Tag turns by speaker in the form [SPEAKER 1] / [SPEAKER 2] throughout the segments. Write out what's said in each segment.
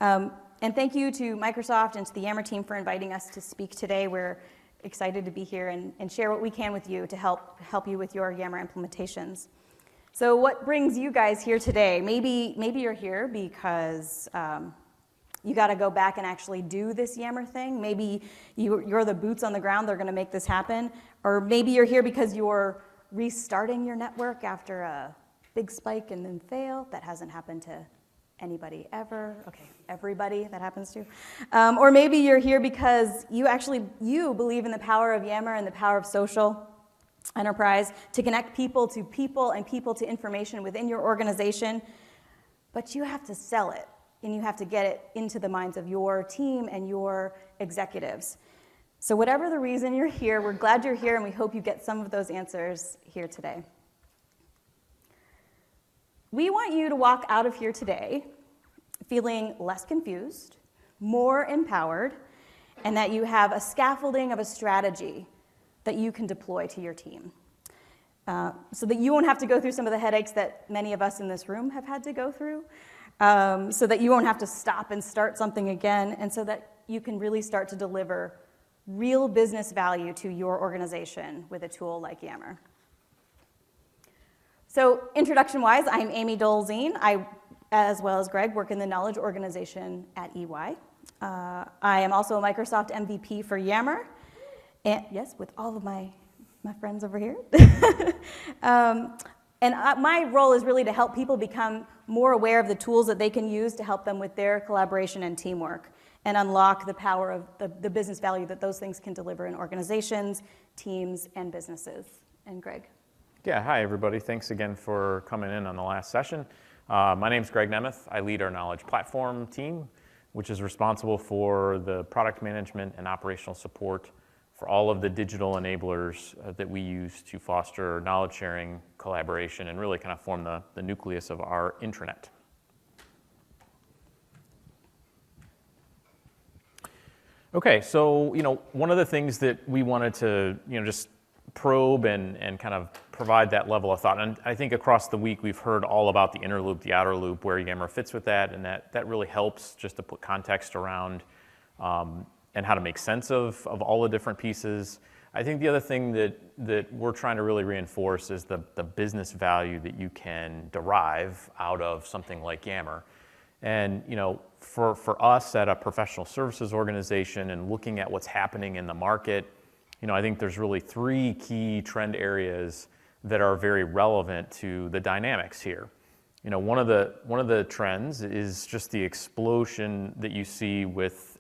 [SPEAKER 1] And thank you to Microsoft and to the Yammer team for inviting us to speak today. We're excited to be here and share what we can with you to help you with your Yammer implementations. So what brings you guys here today? Maybe you're here because you got to go back and actually do this Yammer thing. Maybe you're the boots on the ground. They're going to make this happen. Or maybe you're here because you're restarting your network after a big spike and then fail. That hasn't happened to anybody ever. Okay, everybody that happens to. Or maybe you're here because you believe in the power of Yammer and the power of social enterprise to connect people to people and people to information within your organization. But you have to sell it, and you have to get it into the minds of your team and your executives. So whatever the reason you're here, we're glad you're here, and we hope you get some of those answers here today. We want you to walk out of here today feeling less confused, more empowered, and that you have a scaffolding of a strategy that you can deploy to your team. So that you won't have to go through some of the headaches that many of us in this room have had to go through, so that you won't have to stop and start something again, and so that you can really start to deliver real business value to your organization with a tool like Yammer. So introduction-wise, I'm Amy Dolzine. I, as well as Greg, work in the knowledge organization at EY. I am also a Microsoft MVP for Yammer. And yes, with all of my friends over here. My role is really to help people become more aware of the tools that they can use to help them with their collaboration and teamwork and unlock the power of the business value that those things can deliver in organizations, teams, and businesses. And Greg.
[SPEAKER 2] Yeah, hi everybody. Thanks again for coming in on the last session. My name's Greg Nemeth. I lead our knowledge platform team, which is responsible for the product management and operational support for all of the digital enablers that we use to foster knowledge sharing, collaboration, and really kind of form the nucleus of our intranet. Okay, so one of the things that we wanted to just probe and kind of provide that level of thought, and I think across the week we've heard all about the inner loop, the outer loop, where Yammer fits with that, and that really helps just to put context around and how to make sense of all the different pieces. I think the other thing that we're trying to really reinforce is the business value that you can derive out of something like Yammer. And for us at a professional services organization and looking at what's happening in the market, I think there's really three key trend areas that are very relevant to the dynamics here. One of the trends is just the explosion that you see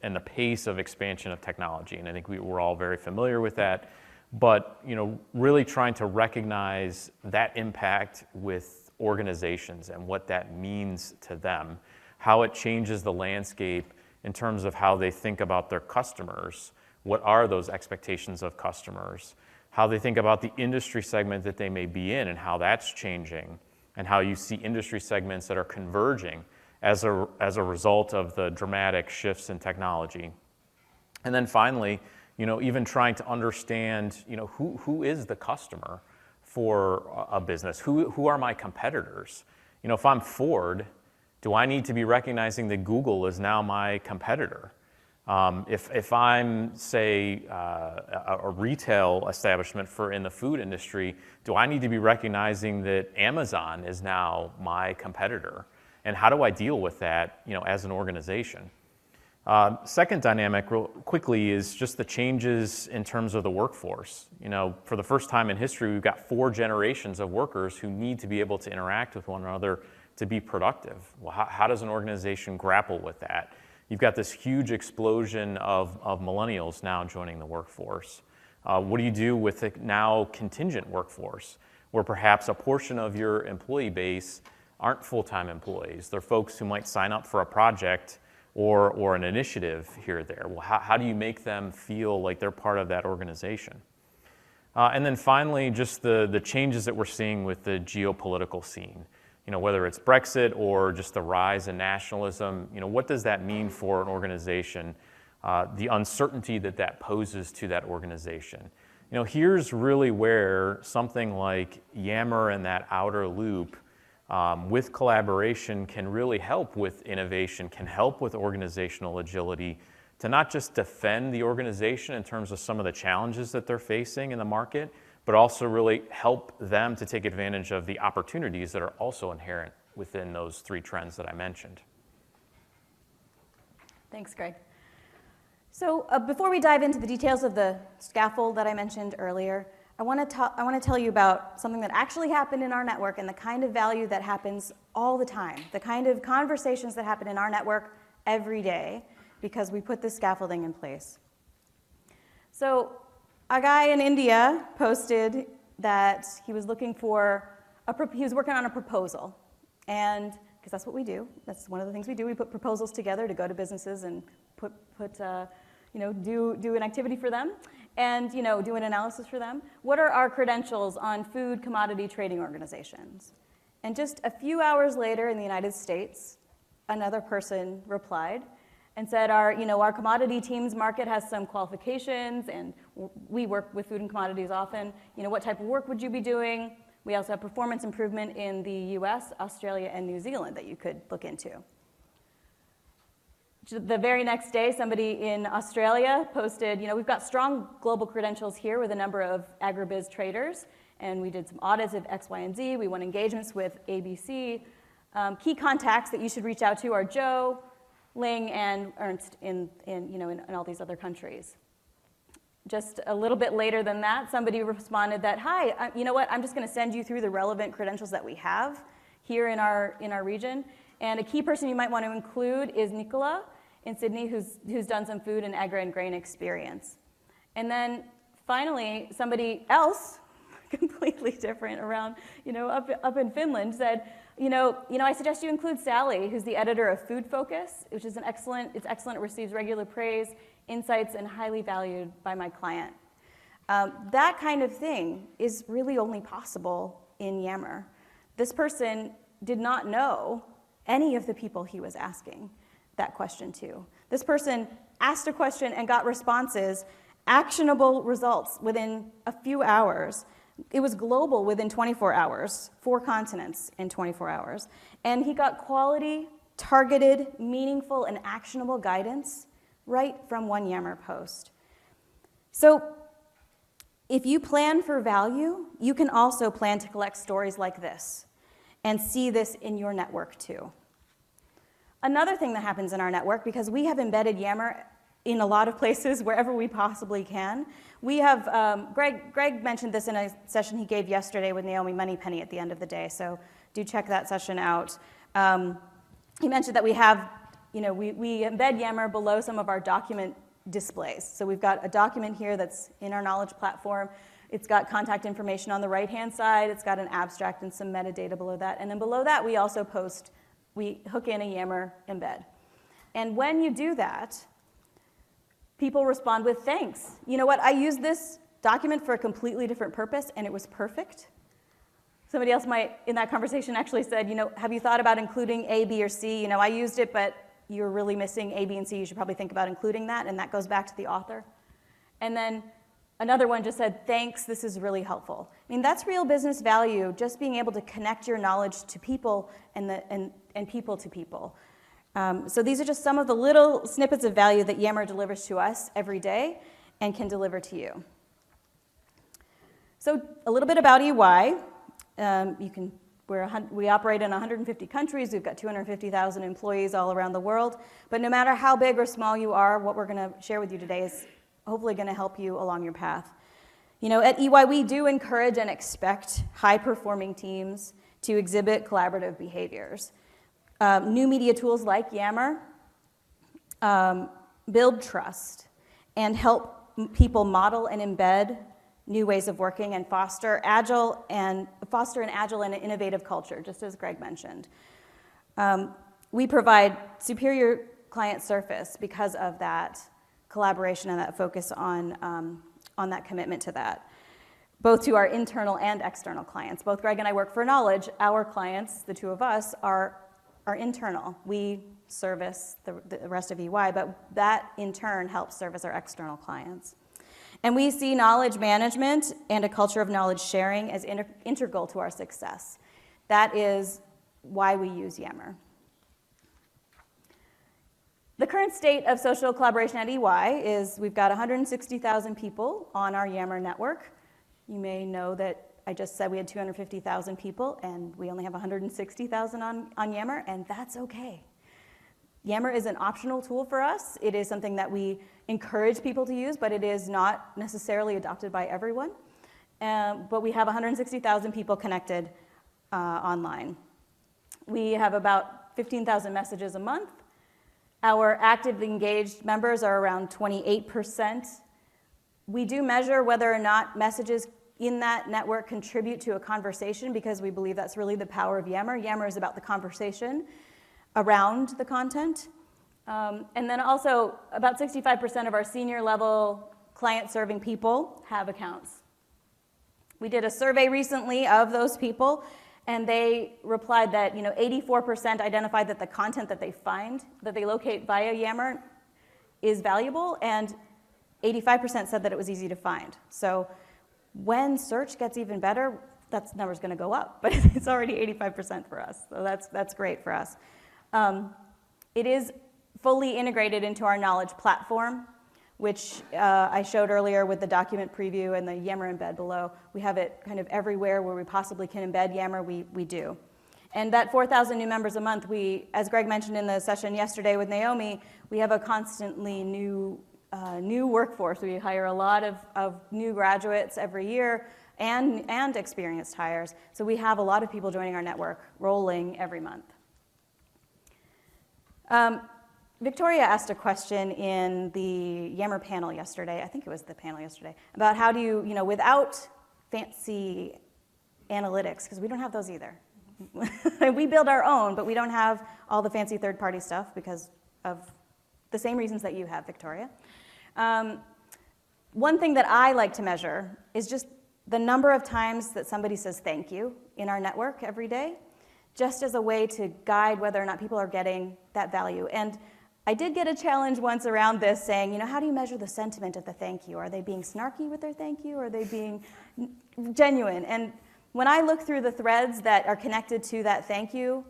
[SPEAKER 2] and the pace of expansion of technology, and I think we're all very familiar with that. But really trying to recognize that impact with organizations and what that means to them, how it changes the landscape in terms of how they think about their customers. What are those expectations of customers? How they think about the industry segment that they may be in and how that's changing, and how you see industry segments that are converging as a result of the dramatic shifts in technology. And then finally, even trying to understand, who is the customer for a business? Who are my competitors? If I'm Ford, do I need to be recognizing that Google is now my competitor? If I'm, say, a retail establishment in the food industry, do I need to be recognizing that Amazon is now my competitor? And how do I deal with that, as an organization? Second dynamic, real quickly, is just the changes in terms of the workforce. For the first time in history, we've got 4 generations of workers who need to be able to interact with one another to be productive. Well, how does an organization grapple with that? You've got this huge explosion of millennials now joining the workforce. What do you do with the now contingent workforce, where perhaps a portion of your employee base aren't full-time employees? They're folks who might sign up for a project or an initiative here or there. Well, how do you make them feel like they're part of that organization? And then finally, just the changes that we're seeing with the geopolitical scene. Whether it's Brexit or just the rise in nationalism, what does that mean for an organization? The uncertainty that poses to that organization. Here's really where something like Yammer and that outer loop with collaboration can really help with innovation, can help with organizational agility, to not just defend the organization in terms of some of the challenges that they're facing in the market, but also really help them to take advantage of the opportunities that are also inherent within those 3 trends that I mentioned.
[SPEAKER 1] Thanks, Greg. So before we dive into the details of the scaffold that I mentioned earlier, I want to tell you about something that actually happened in our network and the kind of value that happens all the time, the kind of conversations that happen in our network every day because we put this scaffolding in place. So a guy in India posted that he was looking for, he was working on a proposal, and because that's what we do, that's one of the things we do, we put proposals together to go to businesses and do an activity for them and do an analysis for them. What are our credentials on food commodity trading organizations? And just a few hours later in the United States, another person replied and said, our commodity teams market has some qualifications and we work with food and commodities often. What type of work would you be doing? We also have performance improvement in the US, Australia, and New Zealand that you could look into. The very next day, somebody in Australia posted, we've got strong global credentials here with a number of agribiz traders, and we did some audits of X, Y, and Z. We won engagements with ABC. Key contacts that you should reach out to are Joe, Ling, and Ernst in all these other countries. Just a little bit later than that, somebody responded that, hi, you know what, I'm just going to send you through the relevant credentials that we have here in our region. And a key person you might want to include is Nicola in Sydney, who's done some food and agri and grain experience. And then finally, somebody else, completely different, around, up in Finland, said, I suggest you include Sally, who's the editor of Food Focus, which is excellent. It's excellent. It receives regular praise, insights, and highly valued by my client. That kind of thing is really only possible in Yammer. This person did not know any of the people he was asking that question to. This person asked a question and got responses, actionable results within a few hours. It was global within 24 hours, 4 continents in 24 hours. And he got quality, targeted, meaningful, and actionable guidance right from one Yammer post. So if you plan for value, you can also plan to collect stories like this and see this in your network too. Another thing that happens in our network, because we have embedded Yammer in a lot of places wherever we possibly can, we have, Greg mentioned this in a session he gave yesterday with Naomi Moneypenny at the end of the day, so do check that session out. He mentioned that we have, we embed Yammer below some of our document displays. So we've got a document here that's in our knowledge platform. It's got contact information on the right-hand side. It's got an abstract and some metadata below that. And then below that, we also we hook in a Yammer embed. And when you do that, people respond with thanks. You know what, I used this document for a completely different purpose and it was perfect. Somebody else might, in that conversation, actually said, have you thought about including A, B, or C? I used it, but you're really missing A, B, and C. You should probably think about including that, and that goes back to the author. And then another one just said, thanks, this is really helpful. That's real business value, just being able to connect your knowledge to people and people to people. So these are just some of the little snippets of value that Yammer delivers to us every day and can deliver to you. So a little bit about EY. We operate in 150 countries. We've got 250,000 employees all around the world. But no matter how big or small you are, what we're going to share with you today is hopefully going to help you along your path. At EY, we do encourage and expect high-performing teams to exhibit collaborative behaviors. New media tools like Yammer build trust and help people model and embed new ways of working and foster an agile and innovative culture, just as Greg mentioned. We provide superior client service because of that collaboration and that focus on that commitment to that, both to our internal and external clients. Both Greg and I work for Knowledge. Our clients, the two of us, are internal. We service the rest of EY, but that in turn helps service our external clients. And we see knowledge management and a culture of knowledge sharing as integral to our success. That is why we use Yammer. The current state of social collaboration at EY is we've got 160,000 people on our Yammer network. You may know that I just said we had 250,000 people, and we only have 160,000 on Yammer, and that's okay. Yammer is an optional tool for us. It is something that we encourage people to use, but it is not necessarily adopted by everyone. But we have 160,000 people connected online. We have about 15,000 messages a month. Our actively engaged members are around 28%. We do measure whether or not messages in that network contribute to a conversation, because we believe that's really the power of Yammer. Yammer is about the conversation around the content. And then also, about 65% of our senior level client-serving people have accounts. We did a survey recently of those people, and they replied that 84% identified that the content that they find, that they locate via Yammer, is valuable, and 85% said that it was easy to find. So when search gets even better, that number's going to go up, but it's already 85% for us, so that's great for us. It is fully integrated into our knowledge platform, which I showed earlier with the document preview and the Yammer embed below. We have it kind of everywhere where we possibly can embed Yammer, we do. And that 4,000 new members a month, as Greg mentioned in the session yesterday with Naomi, we have a constantly new workforce. We hire a lot of new graduates every year and experienced hires. So we have a lot of people joining our network, rolling every month. Victoria asked a question in the Yammer panel yesterday, I think it was the panel yesterday, about how do you, without fancy analytics, because we don't have those either. We build our own, but we don't have all the fancy third-party stuff because of the same reasons that you have, Victoria. One thing that I like to measure is just the number of times that somebody says thank you in our network every day, just as a way to guide whether or not people are getting that value. And I did get a challenge once around this saying, how do you measure the sentiment of the thank you? Are they being snarky with their thank you, or are they being genuine? And when I look through the threads that are connected to that thank you,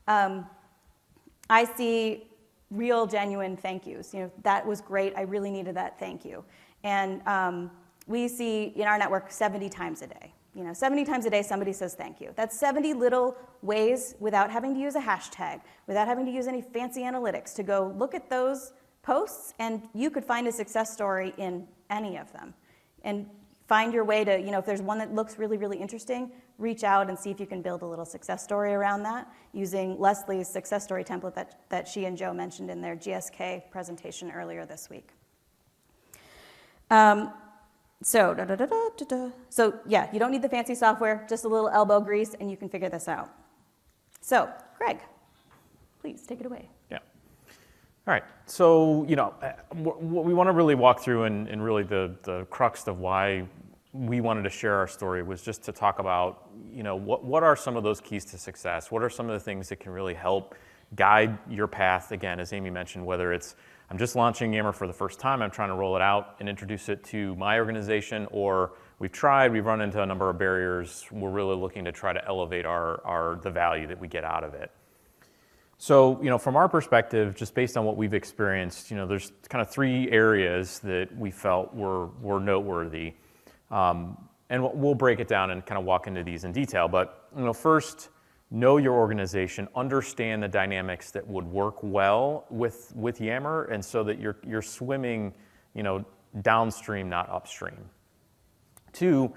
[SPEAKER 1] I see real, genuine thank yous. That was great, I really needed that thank you. And we see in our network 70 times a day. 70 times a day somebody says thank you. That's 70 little ways without having to use a hashtag, without having to use any fancy analytics, to go look at those posts, and you could find a success story in any of them. And find your way to, if there's one that looks really, really interesting, reach out and see if you can build a little success story around that using Leslie's success story template that she and Joe mentioned in their GSK presentation earlier this week. So yeah, you don't need the fancy software, just a little elbow grease, and you can figure this out. So, Greg, please take it away.
[SPEAKER 2] Yeah. All right. So, what we want to really walk through, and really the crux of why we wanted to share our story, was just to talk about, what are some of those keys to success? What are some of the things that can really help guide your path? Again, as Amy mentioned, whether it's I'm just launching Yammer for the first time, I'm trying to roll it out and introduce it to my organization, or we've run into a number of barriers, we're really looking to try to elevate the value that we get out of it. So, from our perspective, just based on what we've experienced, there's kind of three areas that we felt were noteworthy. And we'll break it down and kind of walk into these in detail. But, first, know your organization, understand the dynamics that would work well with Yammer, and so that you're swimming, downstream, not upstream. Two,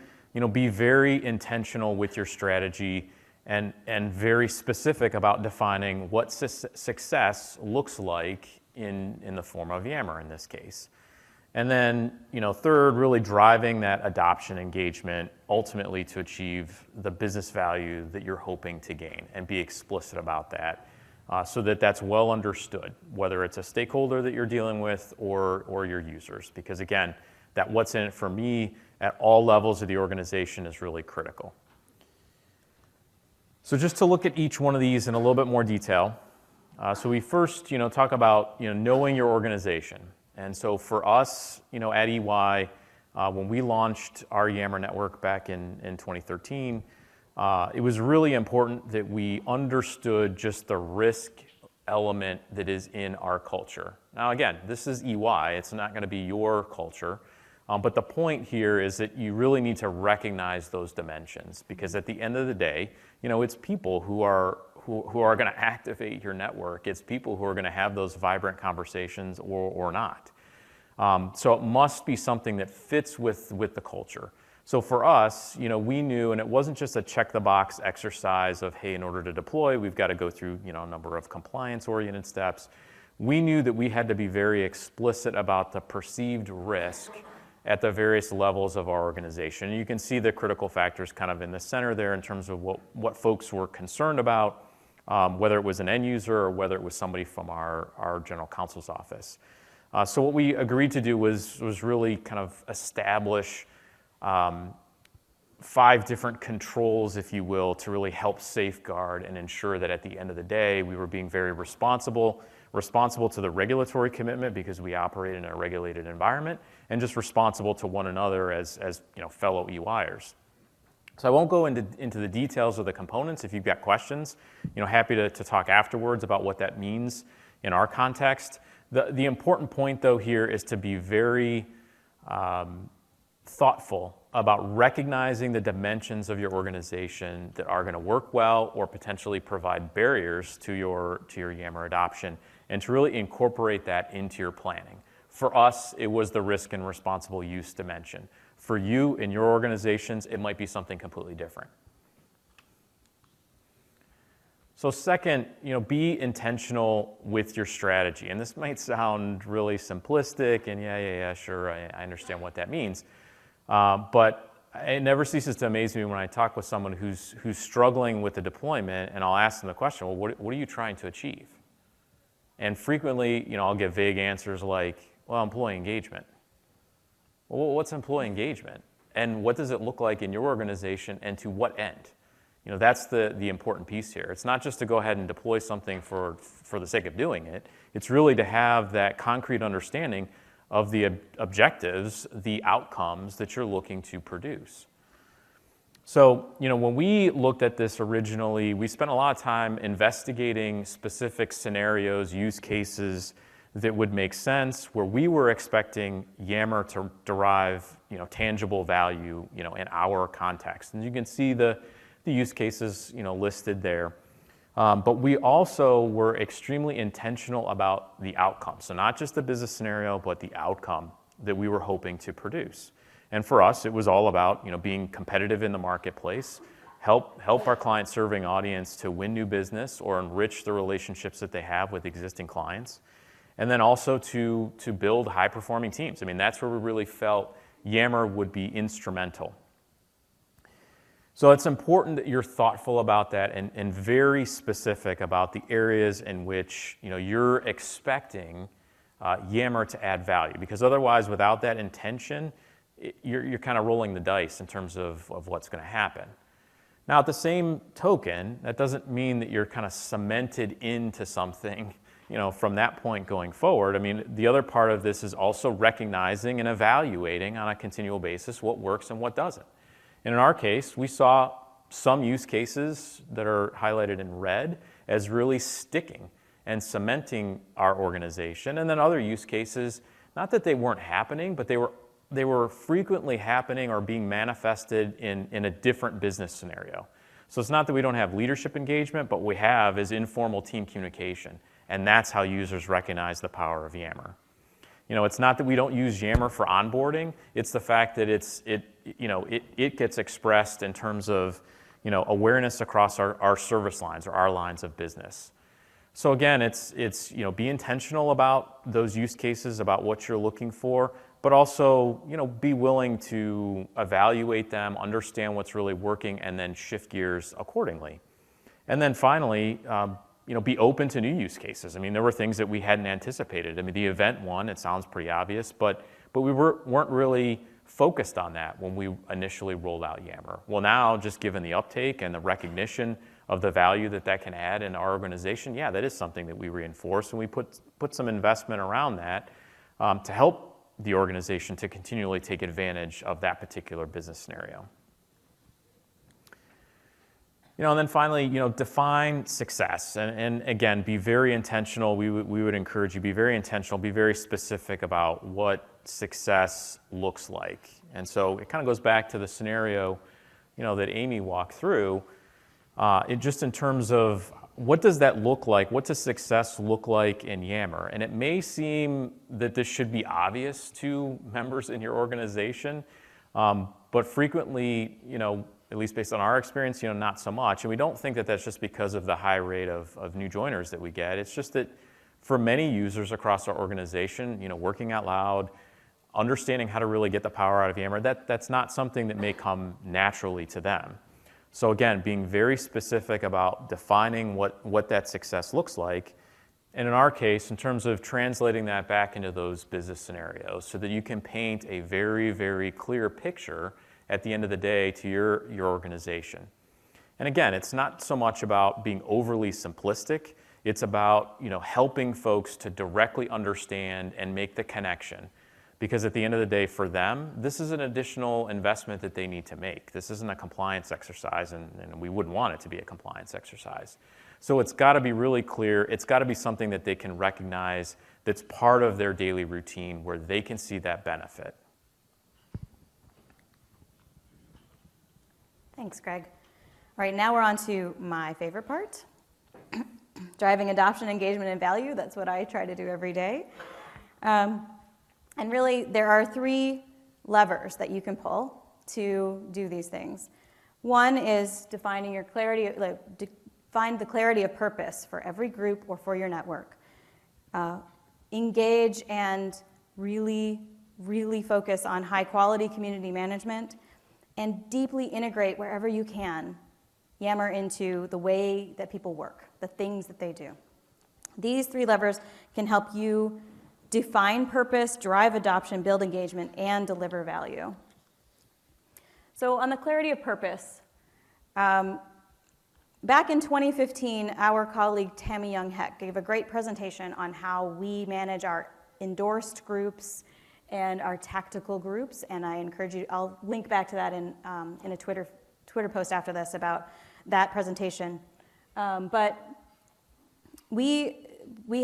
[SPEAKER 2] be very intentional with your strategy and very specific about defining what success looks like in the form of Yammer in this case. And then, third, really driving that adoption engagement ultimately to achieve the business value that you're hoping to gain, and be explicit about that so that that's well understood, whether it's a stakeholder that you're dealing with or your users. Because again, that what's in it for me at all levels of the organization is really critical. So just to look at each one of these in a little bit more detail. So we first, talk about, knowing your organization. And so for us, at EY, when we launched our Yammer network back in 2013, it was really important that we understood just the risk element that is in our culture. Now again, this is EY, it's not going to be your culture, but the point here is that you really need to recognize those dimensions, because at the end of the day, it's people who are going to activate your network. It's people who are going to have those vibrant conversations or not. So it must be something that fits with the culture. So for us, we knew, and it wasn't just a check the box exercise of, hey, in order to deploy, we've got to go through, a number of compliance-oriented steps. We knew that we had to be very explicit about the perceived risk at the various levels of our organization. And you can see the critical factors kind of in the center there in terms of what folks were concerned about, whether it was an end user or whether it was somebody from our general counsel's office. So what we agreed to do was really kind of establish 5 different controls, if you will, to really help safeguard and ensure that at the end of the day, we were being very responsible to the regulatory commitment because we operate in a regulated environment, and just responsible to one another as fellow EYers. So I won't go into the details of the components. If you've got questions, happy to talk afterwards about what that means in our context. The important point, though, here is to be very thoughtful about recognizing the dimensions of your organization that are going to work well or potentially provide barriers to your Yammer adoption, and to really incorporate that into your planning. For us, it was the risk and responsible use dimension. For you in your organizations, it might be something completely different. So second, be intentional with your strategy. And this might sound really simplistic, and yeah, sure, I understand what that means. But it never ceases to amaze me when I talk with someone who's struggling with the deployment, and I'll ask them the question, well, what are you trying to achieve? And frequently, I'll give vague answers like, well, employee engagement. Well, what's employee engagement? And what does it look like in your organization, and to what end? That's the important piece here. It's not just to go ahead and deploy something for the sake of doing it. It's really to have that concrete understanding of the objectives, the outcomes that you're looking to produce. So, when we looked at this originally, we spent a lot of time investigating specific scenarios, use cases that would make sense, where we were expecting Yammer to derive, tangible value, in our context. And you can see the use cases, listed there. But we also were extremely intentional about the outcome. So not just the business scenario, but the outcome that we were hoping to produce. And for us, it was all about, being competitive in the marketplace, help our client serving audience to win new business or enrich the relationships that they have with existing clients. And then also to build high-performing teams. I mean, that's where we really felt Yammer would be instrumental. So it's important that you're thoughtful about that and very specific about the areas in which you're expecting Yammer to add value, because otherwise, without that intention, you're kind of rolling the dice in terms of what's going to happen. Now, at the same token, that doesn't mean that you're kind of cemented into something from that point going forward. I mean, the other part of this is also recognizing and evaluating on a continual basis what works and what doesn't. And in our case, we saw some use cases that are highlighted in red as really sticking and cementing our organization. And then other use cases, not that they weren't happening, but they were frequently happening or being manifested in a different business scenario. So it's not that we don't have leadership engagement, but what we have is informal team communication. And that's how users recognize the power of Yammer. It's not that we don't use Yammer for onboarding. It's the fact that it gets expressed in terms of awareness across our service lines or our lines of business. So again, it's be intentional about those use cases, about what you're looking for, but also be willing to evaluate them, understand what's really working, and then shift gears accordingly. And then finally, be open to new use cases. I mean, there were things that we hadn't anticipated. I mean, the event one, it sounds pretty obvious, but we weren't really focused on that when we initially rolled out Yammer. Well, now, just given the uptake and the recognition of the value that can add in our organization, yeah, that is something that we reinforce, and we put some investment around that to help the organization to continually take advantage of that particular business scenario. And then finally, define success. And again, be very intentional. We would encourage you, be very intentional, be very specific about what success looks like. And so it kind of goes back to the scenario, that Amy walked through, just in terms of what does that look like? What does success look like in Yammer? And it may seem that this should be obvious to members in your organization, but frequently, at least based on our experience, not so much. And we don't think that that's just because of the high rate of new joiners that we get. It's just that for many users across our organization, working out loud, understanding how to really get the power out of Yammer, that's not something that may come naturally to them. So again, being very specific about defining what that success looks like, and in our case, in terms of translating that back into those business scenarios so that you can paint a very, very clear picture at the end of the day to your organization. And again, it's not so much about being overly simplistic, it's about helping folks to directly understand and make the connection. Because at the end of the day, for them, this is an additional investment that they need to make. This isn't a compliance exercise, and we wouldn't want it to be a compliance exercise. So it's got to be really clear. It's got to be something that they can recognize that's part of their daily routine where they can see that benefit.
[SPEAKER 1] Thanks, Greg. All right, now we're on to my favorite part, driving adoption, engagement, and value. That's what I try to do every day. And really, there are 3 levers that you can pull to do these things. One is defining your clarity, define the clarity of purpose for every group or for your network. Engage and really, really focus on high-quality community management, and deeply integrate wherever you can Yammer into the way that people work, the things that they do. These 3 levers can help you define purpose, drive adoption, build engagement, and deliver value. So on the clarity of purpose, back in 2015, our colleague Tammy Young-Heck gave a great presentation on how we manage our endorsed groups and our tactical groups, and I encourage you, I'll link back to that in a Twitter post after this about that presentation. But we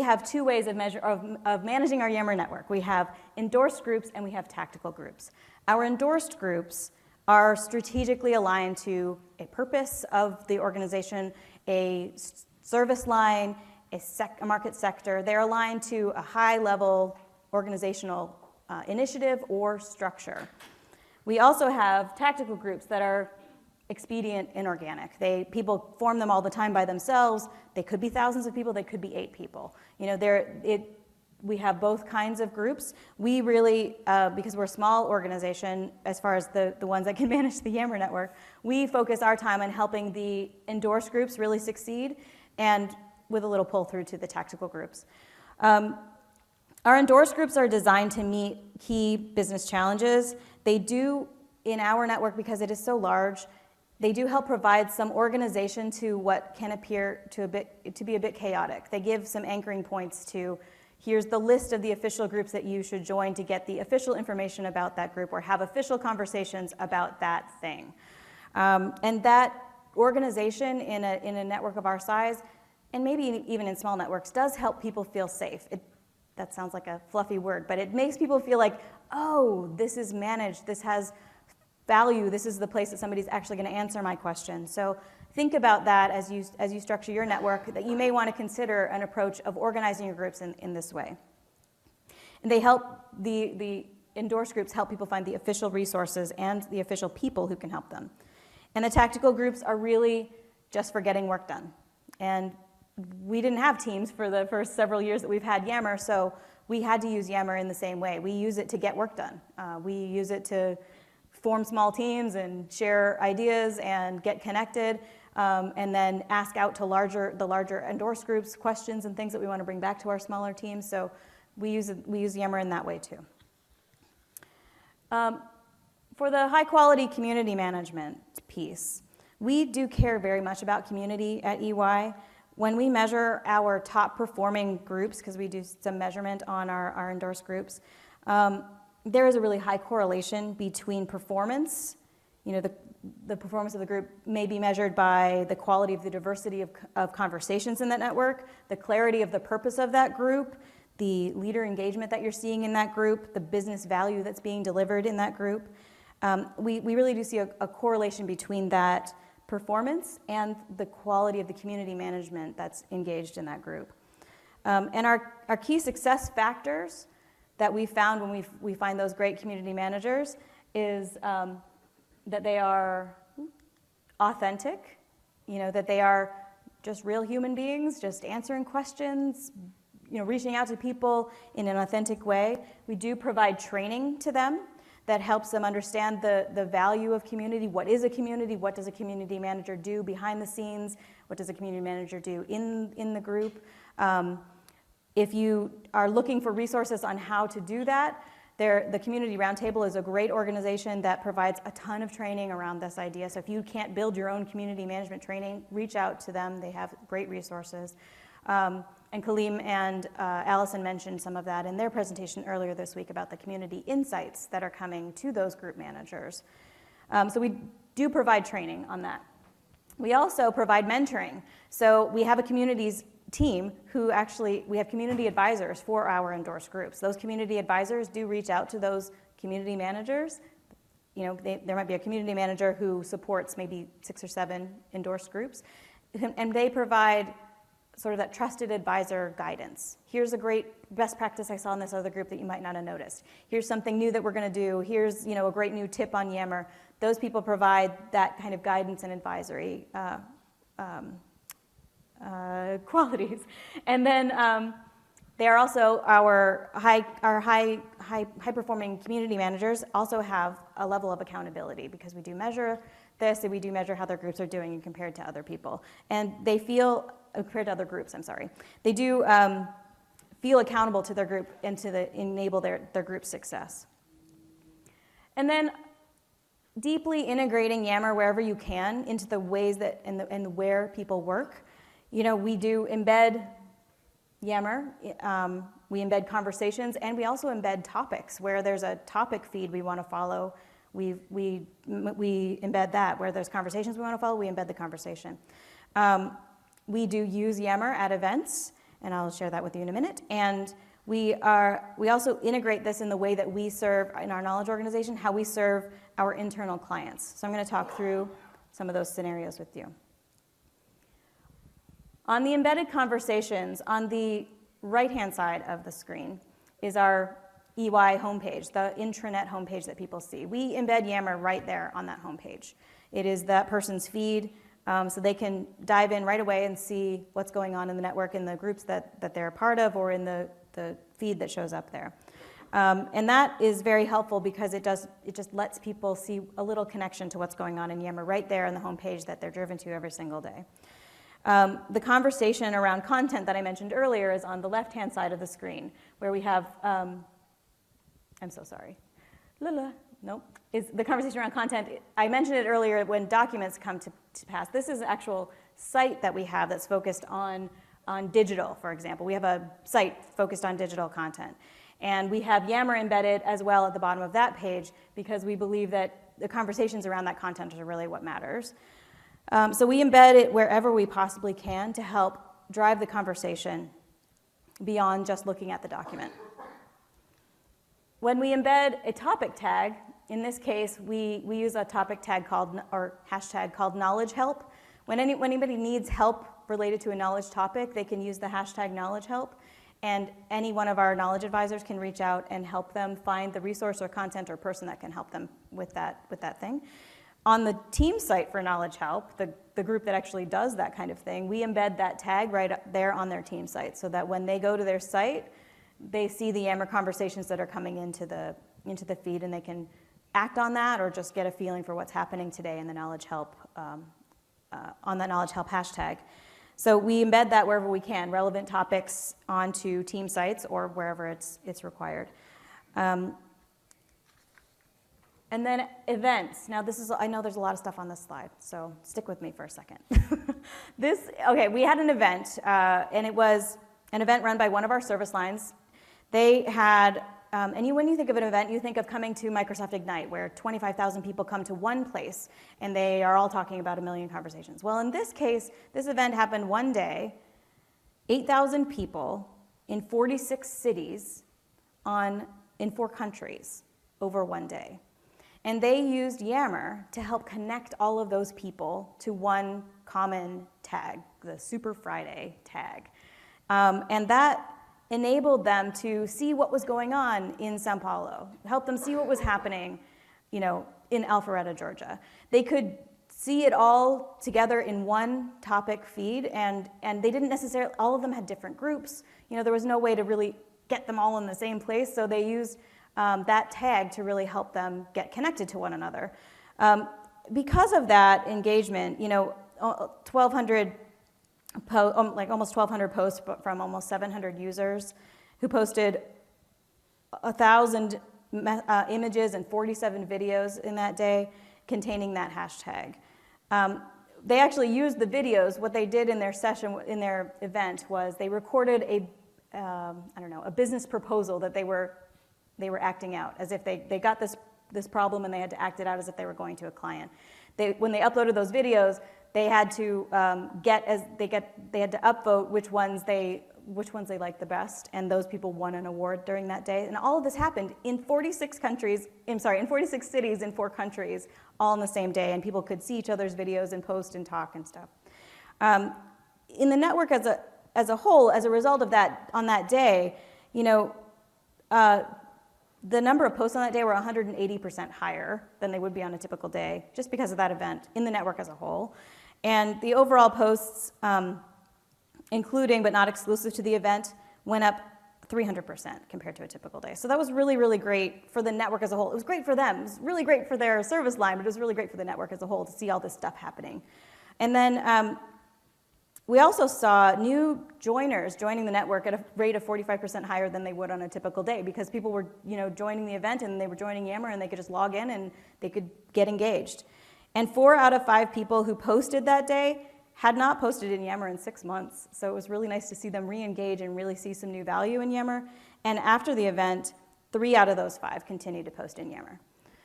[SPEAKER 1] have 2 ways of managing our Yammer network. We have endorsed groups and we have tactical groups. Our endorsed groups are strategically aligned to a purpose of the organization, a service line, a market sector. They're aligned to a high-level organizational initiative or structure. We also have tactical groups that are expedient and organic. People form them all the time by themselves. They could be thousands of people, they could be 8 people. We have both kinds of groups. We really, because we're a small organization, as far as the ones that can manage the Yammer network, we focus our time on helping the endorsed groups really succeed, and with a little pull through to the tactical groups. Our endorsed groups are designed to meet key business challenges. They do, in our network, because it is so large, they do help provide some organization to what can appear to be a bit chaotic. They give some anchoring points to, here's the list of the official groups that you should join to get the official information about that group or have official conversations about that thing. And that organization in a network of our size, and maybe even in small networks, does help people feel safe. That sounds like a fluffy word, but it makes people feel like, oh, this is managed, this has value, this is the place that somebody's actually going to answer my question. So think about that as you structure your network, that you may want to consider an approach of organizing your groups in this way. And they help, the endorsed groups help people find the official resources and the official people who can help them. And the tactical groups are really just for getting work done. And we didn't have teams for the first several years that we've had Yammer, so we had to use Yammer in the same way. We use it to get work done. We use it to form small teams and share ideas and get connected, and then ask out to the larger endorsed groups questions and things that we want to bring back to our smaller teams. So we use Yammer in that way too. For the high quality community management piece, we do care very much about community at EY. When we measure our top performing groups, because we do some measurement on our endorsed groups, there is a really high correlation between performance, the performance of the group may be measured by the quality of the diversity of conversations in that network, the clarity of the purpose of that group, the leader engagement that you're seeing in that group, the business value that's being delivered in that group. We really do see a correlation between that performance and the quality of the community management that's engaged in that group. And our key success factors that we found when we find those great community managers is that they are authentic, that they are just real human beings, just answering questions, reaching out to people in an authentic way. We do provide training to them that helps them understand the value of community. What is a community? What does a community manager do behind the scenes? What does a community manager do in the group? If you are looking for resources on how to do that, the Community Roundtable is a great organization that provides a ton of training around this idea. So if you can't build your own community management training, reach out to them. They have great resources. And Kaleem and Allison mentioned some of that in their presentation earlier this week about the community insights that are coming to those group managers. So we do provide training on that. We also provide mentoring. So we have a communities team who we have community advisors for our endorsed groups. Those community advisors do reach out to those community managers. There might be a community manager who supports maybe 6 or 7 endorsed groups, and they provide sort of that trusted advisor guidance. Here's a great best practice I saw in this other group that you might not have noticed. Here's something new that we're going to do. Here's a great new tip on Yammer. Those people provide that kind of guidance and advisory qualities. And then they are also our high performing community managers also have a level of accountability because we do measure this and we do measure how their groups are doing compared to other people. And they feel compared to other groups, they do feel accountable to their group and to enable their group's success. And then deeply integrating Yammer wherever you can into the ways that and where people work. We do embed Yammer, we embed conversations, and we also embed topics. Where there's a topic feed we want to follow, we embed that. Where there's conversations we want to follow, we embed the conversation. We do use Yammer at events, and I'll share that with you in a minute. And we also integrate this in the way that we serve in our knowledge organization, how we serve our internal clients. So I'm going to talk through some of those scenarios with you. On the embedded conversations, on the right-hand side of the screen is our EY homepage, the intranet homepage that people see. We embed Yammer right there on that homepage. It is that person's feed, so they can dive in right away and see what's going on in the network in the groups that they're a part of or in the feed that shows up there. And that is very helpful because it just lets people see a little connection to what's going on in Yammer right there on the homepage that they're driven to every single day. The conversation around content that I mentioned earlier is on the left-hand side of the screen, where we have, I'm so sorry, nope, is the conversation around content. I mentioned it earlier when documents come to pass. This is an actual site that we have that's focused on digital, for example. We have a site focused on digital content. And we have Yammer embedded as well at the bottom of that page because we believe that the conversations around that content are really what matters. So we embed it wherever we possibly can to help drive the conversation beyond just looking at the document. When we embed a topic tag, in this case, we use a topic tag or hashtag called knowledge help. When anybody needs help related to a knowledge topic, they can use the hashtag knowledge help, and any one of our knowledge advisors can reach out and help them find the resource or content or person that can help them with that thing. On the team site for Knowledge Help, the group that actually does that kind of thing, we embed that tag right up there on their team site so that when they go to their site, they see the Yammer conversations that are coming into the feed and they can act on that or just get a feeling for what's happening today in the Knowledge Help, on the Knowledge Help hashtag. So we embed that wherever we can, relevant topics onto team sites or wherever it's required. And then events. Now I know there's a lot of stuff on this slide, so stick with me for a second. We had an event, and it was an event run by one of our service lines. They had when you think of an event, you think of coming to Microsoft Ignite, where 25,000 people come to one place, and they are all talking about 1 million conversations. Well, in this case, this event happened one day, 8,000 people in 46 cities in 4 countries over one day. And they used Yammer to help connect all of those people to one common tag, the Super Friday tag. And that enabled them to see what was going on in Sao Paulo, help them see what was happening, in Alpharetta, Georgia. They could see it all together in one topic feed, and they didn't necessarily, all of them had different groups. There was no way to really get them all in the same place, so they used that tag to really help them get connected to one another. Because of that engagement, 1,200 almost 1,200 posts from almost 700 users who posted 1,000 images and 47 videos in that day containing that hashtag. They actually used the videos. What they did in their session, in their event, was they recorded a business proposal that they were acting out, as if they got this problem and they had to act it out as if they were going to a client. When they uploaded those videos, they had to they had to upvote which ones they liked the best, and those people won an award during that day. And all of this happened in 46 cities in 4 countries, all in the same day, and people could see each other's videos and post and talk and stuff. In the network as a whole, as a result of that, on that day, the number of posts on that day were 180% higher than they would be on a typical day, just because of that event in the network as a whole. And the overall posts, including but not exclusive to the event, went up 300% compared to a typical day. So that was really, really great for the network as a whole. It was great for them. It was really great for their service line, but it was really great for the network as a whole to see all this stuff happening. And then we also saw new joiners joining the network at a rate of 45% higher than they would on a typical day, because people were joining the event and they were joining Yammer, and they could just log in and they could get engaged. And 4 out of 5 people who posted that day had not posted in Yammer in 6 months. So it was really nice to see them re-engage and really see some new value in Yammer. And after the event, 3 out of those 5 continued to post in Yammer.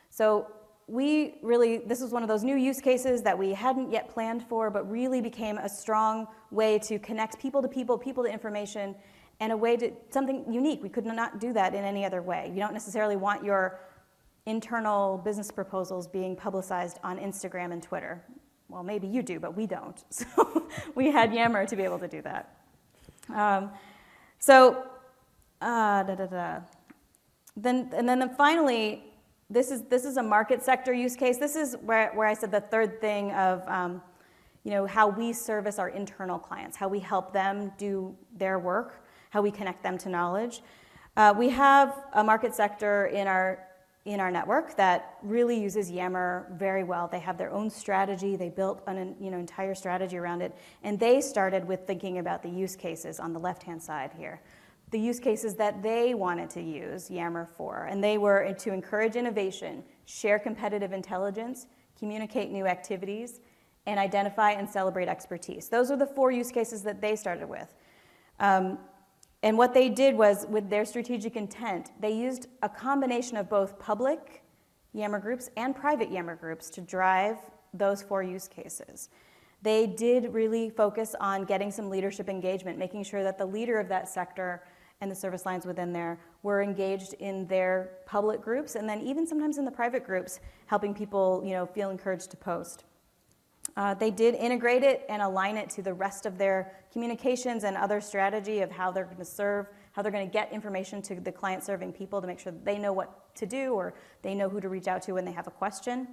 [SPEAKER 1] So this was one of those new use cases that we hadn't yet planned for, but really became a strong way to connect people to people, people to information, and a way to something unique. We could not do that in any other way. You don't necessarily want your internal business proposals being publicized on Instagram and Twitter. Well, maybe you do, but we don't. So we had Yammer to be able to do that. Then finally, this is a market sector use case. This is where I said the third thing of how we service our internal clients, how we help them do their work, how we connect them to knowledge. We have a market sector in our network that really uses Yammer very well. They have their own strategy. They built an entire strategy around it, and they started with thinking about the use cases on the left-hand side here. The use cases that they wanted to use Yammer for, and they were to encourage innovation, share competitive intelligence, communicate new activities, and identify and celebrate expertise. Those are the 4 use cases that they started with. And what they did was, with their strategic intent, they used a combination of both public Yammer groups and private Yammer groups to drive those 4 use cases. They did really focus on getting some leadership engagement, making sure that the leader of that sector and the service lines within there were engaged in their public groups, and then even sometimes in the private groups, helping people feel encouraged to post. They did integrate it and align it to the rest of their communications and other strategy of how they're going to serve, how they're going to get information to the client-serving people to make sure that they know what to do, or they know who to reach out to when they have a question.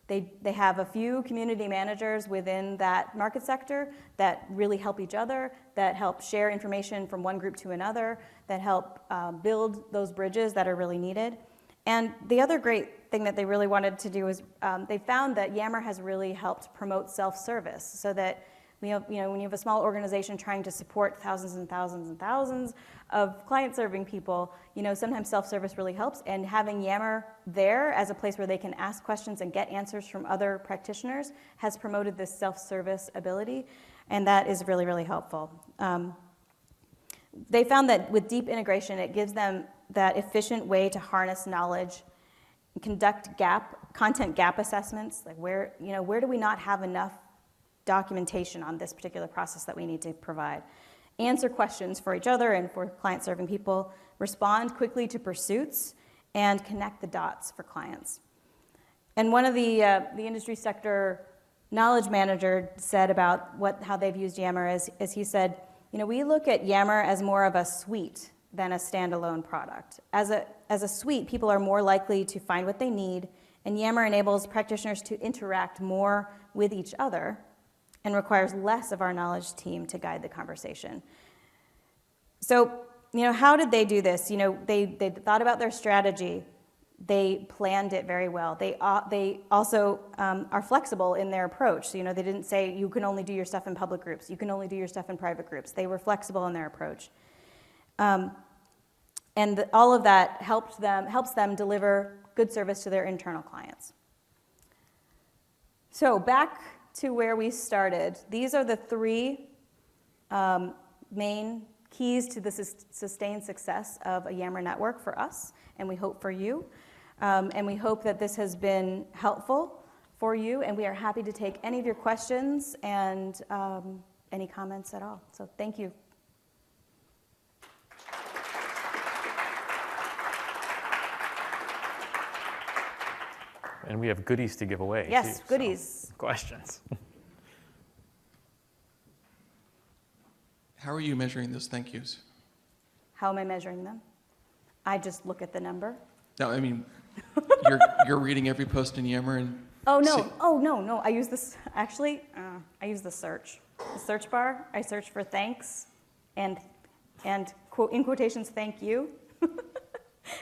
[SPEAKER 1] They have a few community managers within that market sector that really help each other, that help share information from one group to another, that help build those bridges that are really needed. And the other great thing that they really wanted to do is they found that Yammer has really helped promote self-service, so that when you have a small organization trying to support thousands and thousands and thousands of client-serving people, sometimes self-service really helps. And having Yammer there as a place where they can ask questions and get answers from other practitioners has promoted this self-service ability, and that is really, really helpful. They found that with deep integration, it gives them that efficient way to harness knowledge, conduct content gap assessments, like where do we not have enough documentation on this particular process that we need to provide, answer questions for each other and for client-serving people, respond quickly to pursuits, and connect the dots for clients. And one of the industry sector knowledge manager said about how they've used Yammer is he said, we look at Yammer as more of a suite than a standalone product. As a suite, people are more likely to find what they need, and Yammer enables practitioners to interact more with each other and requires less of our knowledge team to guide the conversation. So, how did they do this? They thought about their strategy. They planned it very well. They also are flexible in their approach. So, they didn't say you can only do your stuff in public groups. You can only do your stuff in private groups. They were flexible in their approach. And all of that helps them deliver good service to their internal clients. So back to where we started. These are the three main keys to the sustained success of a Yammer network for us, and we hope for you. And we hope that this has been helpful for you, and we are happy to take any of your questions and any comments at all. So thank you.
[SPEAKER 2] And we have goodies to give away.
[SPEAKER 1] Yes,
[SPEAKER 2] too,
[SPEAKER 1] goodies.
[SPEAKER 2] So, questions.
[SPEAKER 3] How are you measuring those thank yous?
[SPEAKER 1] How am I measuring them? I just look at the number.
[SPEAKER 3] No, I mean, you're reading every post in Yammer and...
[SPEAKER 1] Oh, no. I use this, actually, I use the search bar. I search for thanks and in quotations, thank you.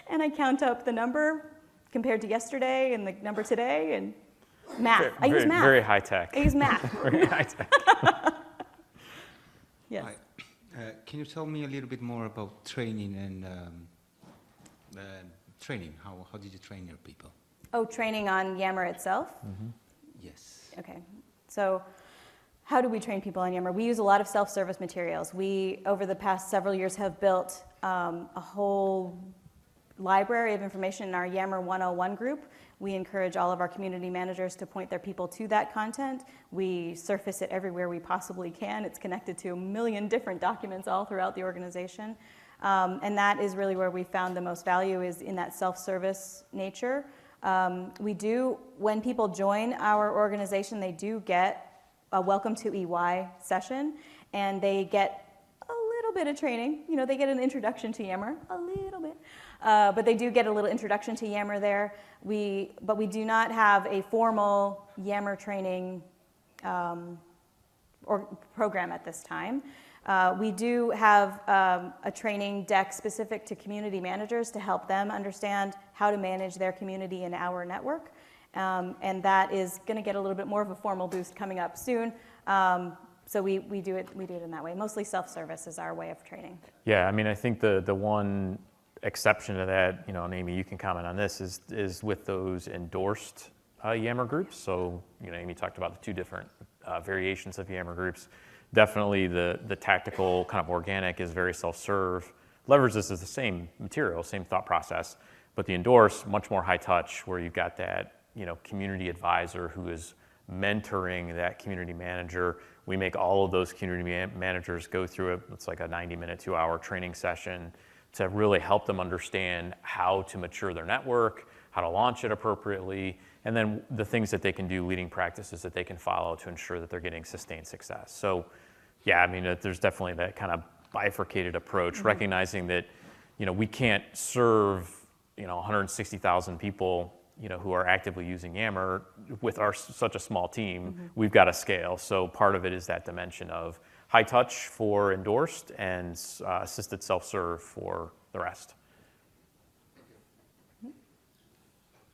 [SPEAKER 1] And I count up the number compared to yesterday and the number today and math. I use math.
[SPEAKER 2] Very high tech.
[SPEAKER 1] I use math.
[SPEAKER 2] Very high tech.
[SPEAKER 1] Yes.
[SPEAKER 4] Hi. Can you tell me a little bit more about training and training? How did you train your people?
[SPEAKER 1] Oh, training on Yammer itself?
[SPEAKER 2] Mm-hmm.
[SPEAKER 4] Yes.
[SPEAKER 1] Okay. So how do we train people on Yammer? We use a lot of self-service materials. We, over the past several years, have built a whole library of information in our Yammer 101 group. We encourage all of our community managers to point their people to that content. We surface it everywhere we possibly can. It's connected to a million different documents all throughout the organization. And that is really where we found the most value, is in that self-service nature. We do, when people join our organization, they do get a welcome to EY session, and they get a little bit of training. They get an introduction to Yammer, a little bit. But they do get a little introduction to Yammer there. But we do not have a formal Yammer training or program at this time. We do have a training deck specific to community managers to help them understand how to manage their community in our network. And that is going to get a little bit more of a formal boost coming up soon. So we do it in that way. Mostly self-service is our way of training.
[SPEAKER 2] Yeah, I mean, I think the one exception to that, and Amy, you can comment on this, is with those endorsed Yammer groups. So, Amy talked about the two different variations of Yammer groups. Definitely the tactical kind of organic is very self-serve. Leverages is the same material, same thought process, but the endorse, much more high touch, where you've got that, community advisor who is mentoring that community manager. We make all of those community managers go through it's like a 90-minute, 2-hour training session to really help them understand how to mature their network, how to launch it appropriately, and then the things that they can do, leading practices that they can follow to ensure that they're getting sustained success. So, yeah, I mean, there's definitely that kind of bifurcated approach, mm-hmm. recognizing that, we can't serve, 160,000 people, who are actively using Yammer with such a small team. Mm-hmm. We've got to scale. So part of it is that dimension of high touch for endorsed and assisted self-serve for the rest.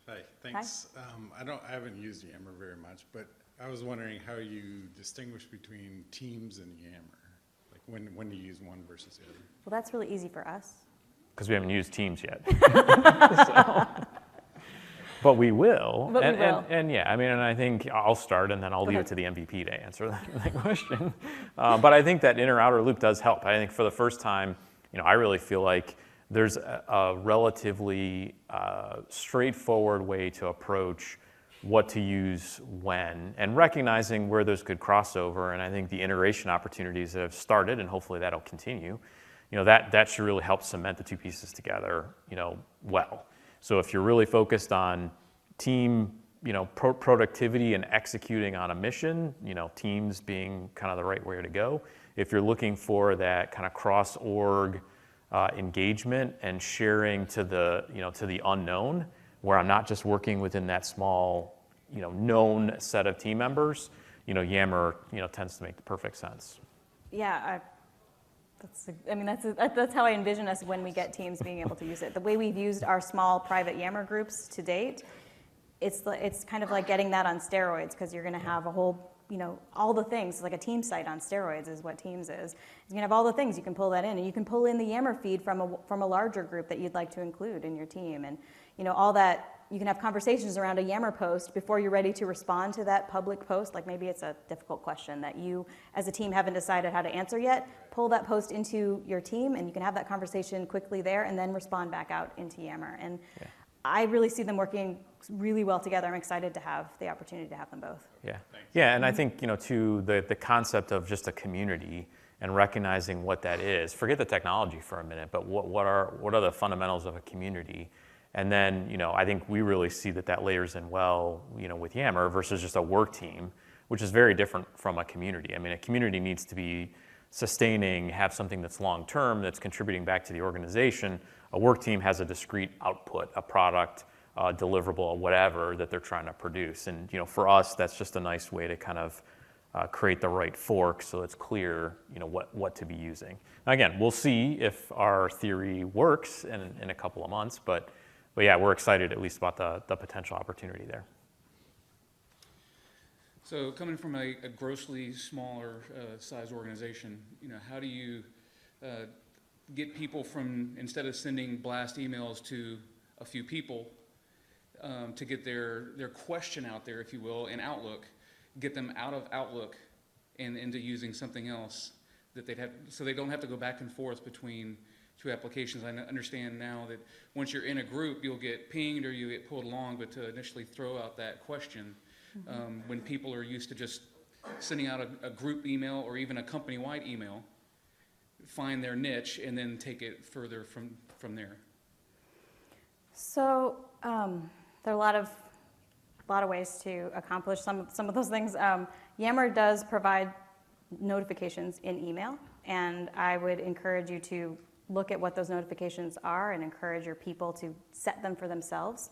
[SPEAKER 5] Hi, thanks. Hi. I haven't used Yammer very much, but I was wondering how you distinguish between Teams and Yammer. Like when do you use one versus the other?
[SPEAKER 1] Well, that's really easy for us.
[SPEAKER 2] Because we haven't used Teams yet. But we will. And yeah, I mean, and I think I'll start and then I'll leave it to the MVP to answer that question. But I think that inner outer loop does help. I think for the first time, I really feel like there's a relatively straightforward way to approach what to use when, and recognizing where there's good crossover. And I think the integration opportunities that have started, and hopefully that'll continue, that should really help cement the two pieces together, well. So if you're really focused on team, productivity and executing on a mission, teams being kind of the right way to go. If you're looking for that kind of cross-org engagement and sharing to the unknown, where I'm not just working within that small, known set of team members, Yammer, tends to make the perfect sense.
[SPEAKER 1] Yeah, that's how I envision us when we get teams being able to use it. The way we've used our small private Yammer groups to date, it's kind of like getting that on steroids, because you're going to have a whole, all the things, like a team site on steroids is what Teams is. You're going to have all the things, you can pull that in, and you can pull in the Yammer feed from a larger group that you'd like to include in your team, and all that. You can have conversations around a Yammer post before you're ready to respond to that public post. Like maybe it's a difficult question that you as a team haven't decided how to answer yet. Pull that post into your team and you can have that conversation quickly there and then respond back out into Yammer. And I really see them working really well together. I'm excited to have the opportunity to have them both.
[SPEAKER 2] Yeah, yeah, and I think, too, the concept of just a community and recognizing what that is. Forget the technology for a minute, but what are the fundamentals of a community? And then, I think we really see that layers in well, with Yammer versus just a work team, which is very different from a community. I mean, a community needs to be sustaining, have something that's long-term, that's contributing back to the organization. A work team has a discrete output, a product, deliverable, whatever that they're trying to produce. And, for us, that's just a nice way to kind of create the right fork so it's clear, what to be using. Now, again, we'll see if our theory works in a couple of months, but yeah, we're excited at least about the potential opportunity there.
[SPEAKER 6] So coming from a grossly smaller size organization, how do you get people from, instead of sending blast emails to a few people, to get their question out there, if you will, in Outlook, get them out of Outlook and into using something else that they'd have, so they don't have to go back and forth between two applications. I understand now that once you're in a group, you'll get pinged or you get pulled along, but to initially throw out that question, when people are used to just sending out a group email or even a company-wide email, find their niche and then take it further from there.
[SPEAKER 1] So there are a lot of ways to accomplish some of those things. Yammer does provide notifications in email, and I would encourage you to look at what those notifications are and encourage your people to set them for themselves.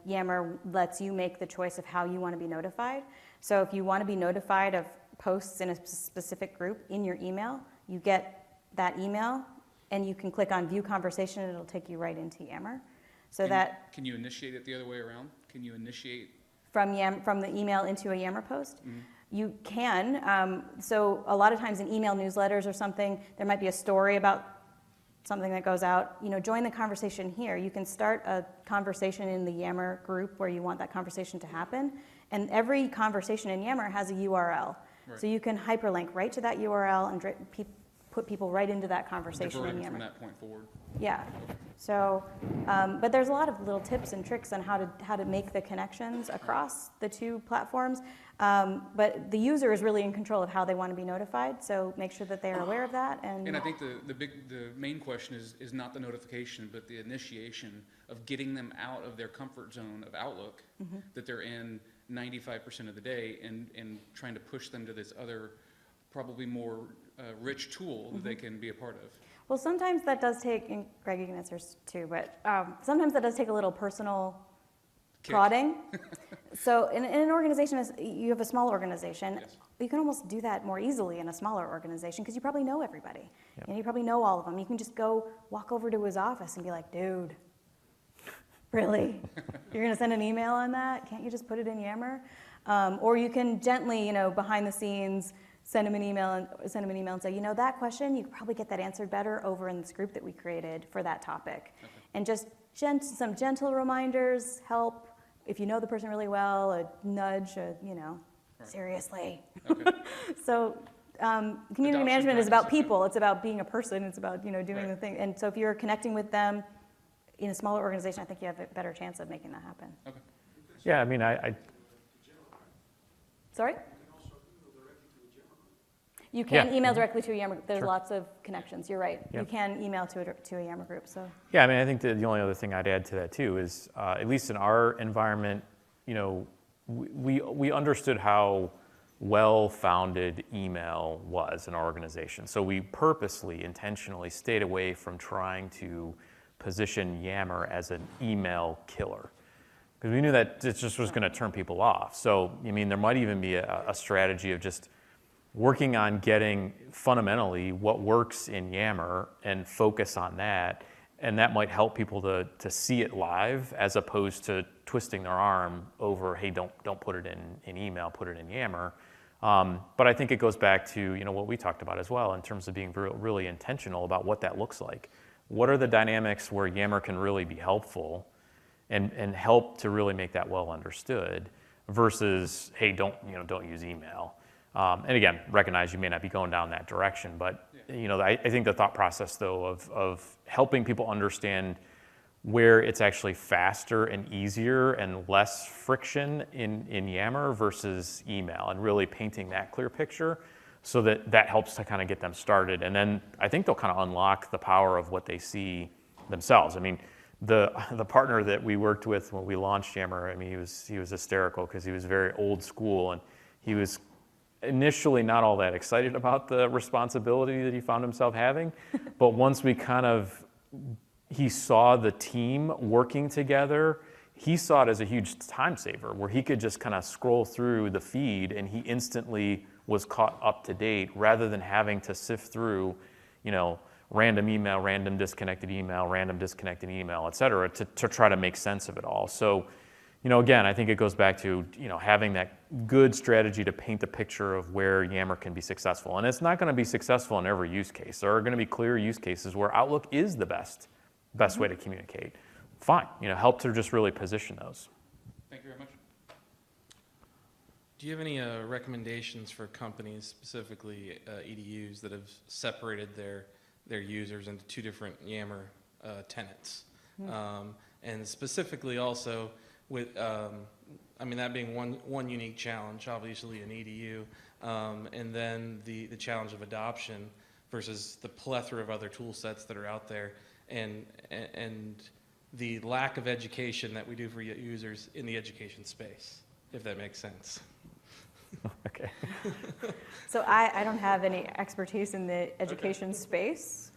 [SPEAKER 1] Yammer lets you make the choice of how you want to be notified. So if you want to be notified of posts in a specific group in your email, you get that email and you can click on View Conversation and it'll take you right into Yammer. So
[SPEAKER 6] Can you initiate it the other way around? Can you initiate
[SPEAKER 1] from the email into a Yammer post?
[SPEAKER 6] Mm-hmm.
[SPEAKER 1] You can. So a lot of times in email newsletters or something, there might be a story about something that goes out, join the conversation here. You can start a conversation in the Yammer group where you want that conversation to happen. And every conversation in Yammer has a URL. Right. So you can hyperlink right to that URL and put people right into that conversation in Yammer.
[SPEAKER 6] From that point forward.
[SPEAKER 1] Yeah. So, but there's a lot of little tips and tricks on how to make the connections across the two platforms. But the user is really in control of how they want to be notified. So make sure that they are aware of that. And
[SPEAKER 6] I think the main question is not the notification, but the initiation of getting them out of their comfort zone of Outlook that they're in 95% of the day, and trying to push them to this other, probably more rich tool that they can be a part of.
[SPEAKER 1] Well, sometimes that does take, and Greg, you can answer too, but sometimes that does take a little personal prodding. So in an organization, you have a small organization,
[SPEAKER 6] Yes.
[SPEAKER 1] You can almost do that more easily in a smaller organization because you probably know everybody.
[SPEAKER 2] Yep.
[SPEAKER 1] And you probably know all of them. You can just go walk over to his office and be like, dude, really? You're going to send an email on that? Can't you just put it in Yammer? Or you can gently, behind the scenes, send him an email and say, that question, you could probably get that answered better over in this group that we created for that topic. Okay. And just some gentle reminders help. If you know the person really well, a nudge, right. Seriously. Okay. So community
[SPEAKER 6] Adoption
[SPEAKER 1] management is about
[SPEAKER 6] practices.
[SPEAKER 1] people. It's about being a person. It's about, doing the thing. And so if you're connecting with them in a smaller organization, I think you have a better chance of making that happen.
[SPEAKER 6] Okay.
[SPEAKER 2] Yeah, I mean, I
[SPEAKER 1] Sorry? You can email directly to a Yammer. There's
[SPEAKER 2] Sure.
[SPEAKER 1] lots of connections. You're right. You
[SPEAKER 2] Yep.
[SPEAKER 1] can email to a Yammer group. So
[SPEAKER 2] Yeah, I mean, I think that the only other thing I'd add to that too is, at least in our environment, we understood how well-founded email was in our organization. So we purposely, intentionally stayed away from trying to position Yammer as an email killer, because we knew that it just was going to turn people off. So, I mean, there might even be a strategy of just working on getting fundamentally what works in Yammer and focus on that, and that might help people to see it live as opposed to twisting their arm over, hey, don't put it in email, put it in Yammer. But I think it goes back to what we talked about as well in terms of being really intentional about what that looks like. What are the dynamics where Yammer can really be helpful and help to really make that well understood versus, hey, don't use email. And again, recognize you may not be going down that direction, but I think the thought process though of helping people understand where it's actually faster and easier and less friction in Yammer versus email, and really painting that clear picture so that helps to kind of get them started. And then I think they'll kind of unlock the power of what they see themselves. I mean, the partner that we worked with when we launched Yammer, I mean, he was hysterical because he was very old school, and he was initially not all that excited about the responsibility that he found himself having. But once he saw the team working together, he saw it as a huge time saver where he could just kind of scroll through the feed and he instantly was caught up to date rather than having to sift through, random email, random disconnected email, et cetera, to try to make sense of it all. So, again, I think it goes back to, having that good strategy to paint the picture of where Yammer can be successful. And it's not going to be successful in every use case. There are going to be clear use cases where Outlook is the best way to communicate. Fine, help to just really position those.
[SPEAKER 6] Thank you very much.
[SPEAKER 7] Do you have any recommendations for companies, specifically EDUs, that have separated their users into two different Yammer tenants? And specifically also with, that being one unique challenge, obviously an EDU, and then the challenge of adoption versus the plethora of other tool sets that are out there, and the lack of education that we do for users in the education space, if that makes sense.
[SPEAKER 2] Okay.
[SPEAKER 1] So I don't have any expertise in the education space.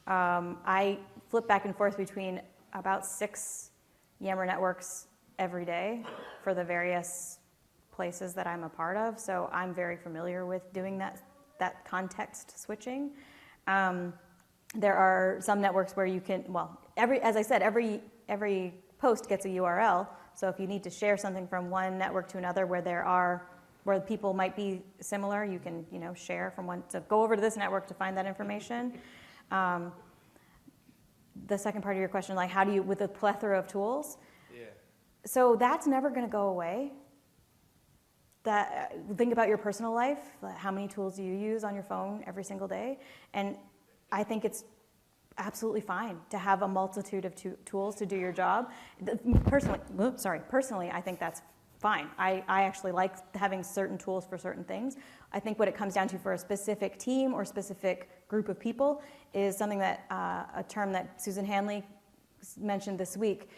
[SPEAKER 1] I flip back and forth between about 6 Yammer networks every day for the various places that I'm a part of. So I'm very familiar with doing that context switching. There are some networks where you can, as I said, every post gets a URL. So if you need to share something from one network to another where people might be similar, you can, share from one. So go over to this network to find that information. The second part of your question, like how do you, with a plethora of tools?
[SPEAKER 7] Yeah.
[SPEAKER 1] So that's never going to go away. Think about your personal life. How many tools do you use on your phone every single day? And I think it's absolutely fine to have a multitude of tools to do your job. Personally, I think that's fine. I actually like having certain tools for certain things. I think what it comes down to for a specific team or specific group of people is something that, a term that Susan Hanley mentioned this week.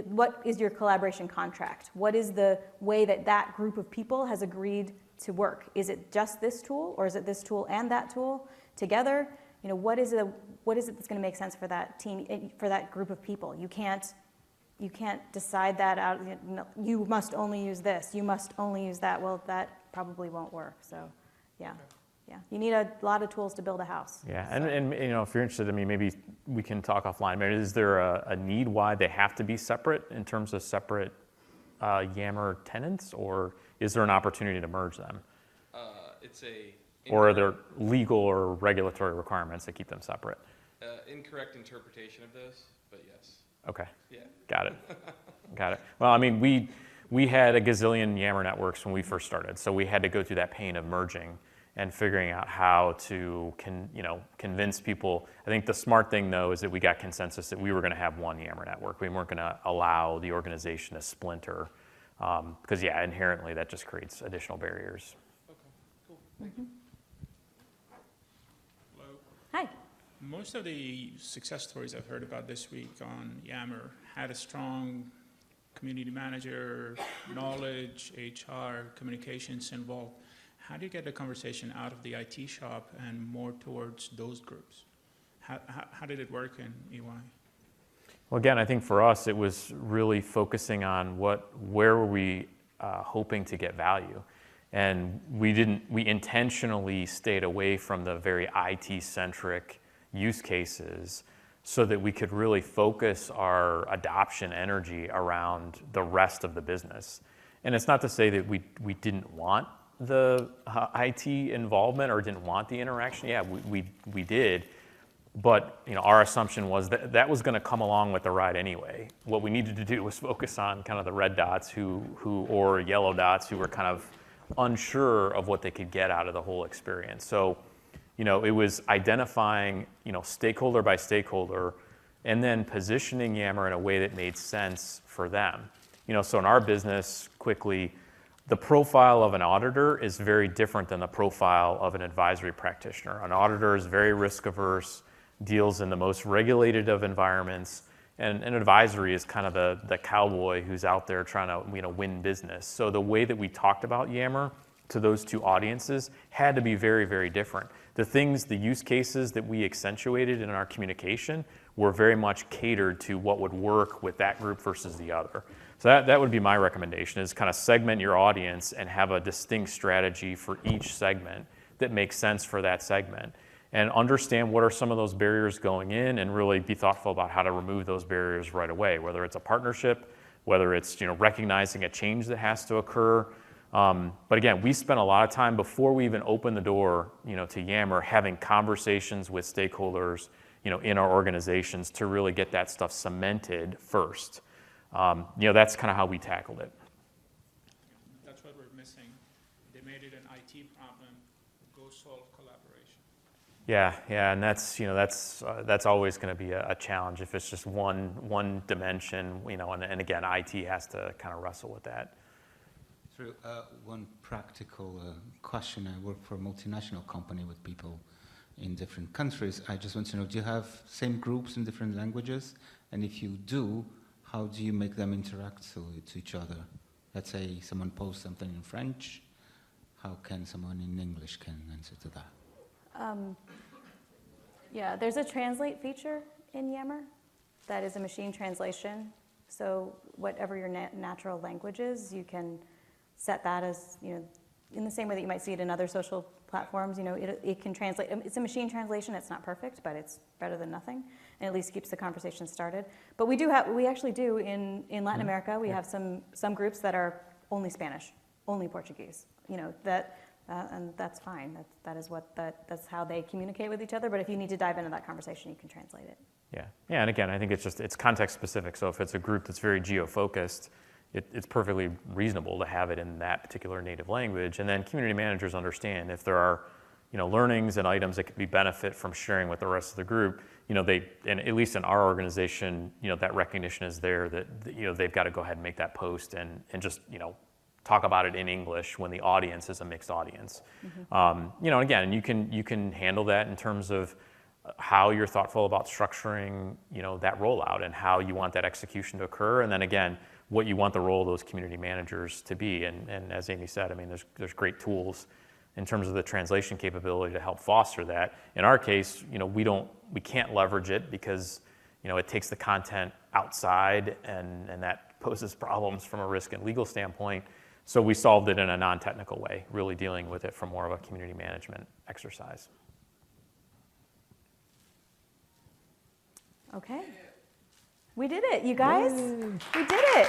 [SPEAKER 1] What is your collaboration contract? What is the way that group of people has agreed to work? Is it just this tool, or is it this tool and that tool together? What is it that's going to make sense for that team, for that group of people? You can't decide that out. You must only use this. You must only use that. Well, that probably won't work. So, yeah. You need a lot of tools to build a house.
[SPEAKER 2] Yeah, and if you're interested, maybe we can talk offline. Is there a need why they have to be separate in terms of separate Yammer tenants, or is there an opportunity to merge them? Or are there legal or regulatory requirements that keep them separate?
[SPEAKER 7] Incorrect interpretation of those, but yes.
[SPEAKER 2] Okay.
[SPEAKER 7] Yeah.
[SPEAKER 2] Got it. Well, we had a gazillion Yammer networks when we first started, so we had to go through that pain of merging. and figuring out how to convince people. I think the smart thing, though, is that we got consensus that we were going to have one Yammer network. We weren't going to allow the organization to splinter, because, yeah, inherently that just creates additional barriers.
[SPEAKER 6] Okay, cool. Thank you.
[SPEAKER 8] Hello.
[SPEAKER 1] Hi.
[SPEAKER 8] Most of the success stories I've heard about this week on Yammer had a strong community manager, knowledge, HR, communications involved. How do you get the conversation out of the IT shop and more towards those groups? How did it work in EY?
[SPEAKER 2] Well, again, I think for us, it was really focusing on where were we hoping to get value. And we intentionally stayed away from the very IT-centric use cases so that we could really focus our adoption energy around the rest of the business. And it's not to say that we didn't want the IT involvement or didn't want the interaction. Yeah, we did. But our assumption was that was going to come along with the ride anyway. What we needed to do was focus on kind of the red dots or yellow dots who were kind of unsure of what they could get out of the whole experience. So, it was identifying, stakeholder by stakeholder, and then positioning Yammer in a way that made sense for them. So in our business, quickly, the profile of an auditor is very different than the profile of an advisory practitioner. An auditor is very risk averse, deals in the most regulated of environments, and an advisory is kind of the cowboy who's out there trying to win business. So the way that we talked about Yammer to those two audiences had to be very, very different. The use cases that we accentuated in our communication were very much catered to what would work with that group versus the other. So that would be my recommendation, is kind of segment your audience and have a distinct strategy for each segment that makes sense for that segment. And understand what are some of those barriers going in, and really be thoughtful about how to remove those barriers right away, whether it's a partnership, whether it's recognizing a change that has to occur. But again, we spent a lot of time before we even opened the door to Yammer, having conversations with stakeholders in our organizations to really get that stuff cemented first. That's kind of how we tackled it.
[SPEAKER 8] That's what we're missing. They made it an IT problem. Go solve collaboration.
[SPEAKER 2] Yeah, and that's always going to be a challenge if it's just one dimension, and again, IT has to kind of wrestle with that.
[SPEAKER 4] Through one practical question, I work for a multinational company with people in different countries. I just want to know, do you have same groups in different languages? And if you do, how do you make them interact to each other? Let's say someone posts something in French. How can someone in English can answer to that?
[SPEAKER 1] Yeah, there's a translate feature in Yammer that is a machine translation. So whatever your natural language is, you can set that as, in the same way that you might see it in other social platforms. It can translate. It's a machine translation. It's not perfect, but it's better than nothing, and at least keeps the conversation started. But we actually do in Latin America. We have some groups that are only Spanish, only Portuguese. And that's fine. That's how they communicate with each other. But if you need to dive into that conversation, you can translate it.
[SPEAKER 2] Yeah, and again, I think it's context specific. So if it's a group that's very geo-focused, it's perfectly reasonable to have it in that particular native language. And then community managers understand if there are, learnings and items that could be benefit from sharing with the rest of the group, and at least in our organization, that recognition is there that, they've got to go ahead and make that post and just, talk about it in English when the audience is a mixed audience. Mm-hmm. Again, you can handle that in terms of how you're thoughtful about structuring, that rollout and how you want that execution to occur. And then again, what you want the role of those community managers to be. And as Amy said, there's great tools in terms of the translation capability to help foster that. In our case, we can't leverage it because, it takes the content outside and that poses problems from a risk and legal standpoint. So we solved it in a non-technical way, really dealing with it from more of a community management exercise.
[SPEAKER 1] Okay. We did it, you guys. We did it.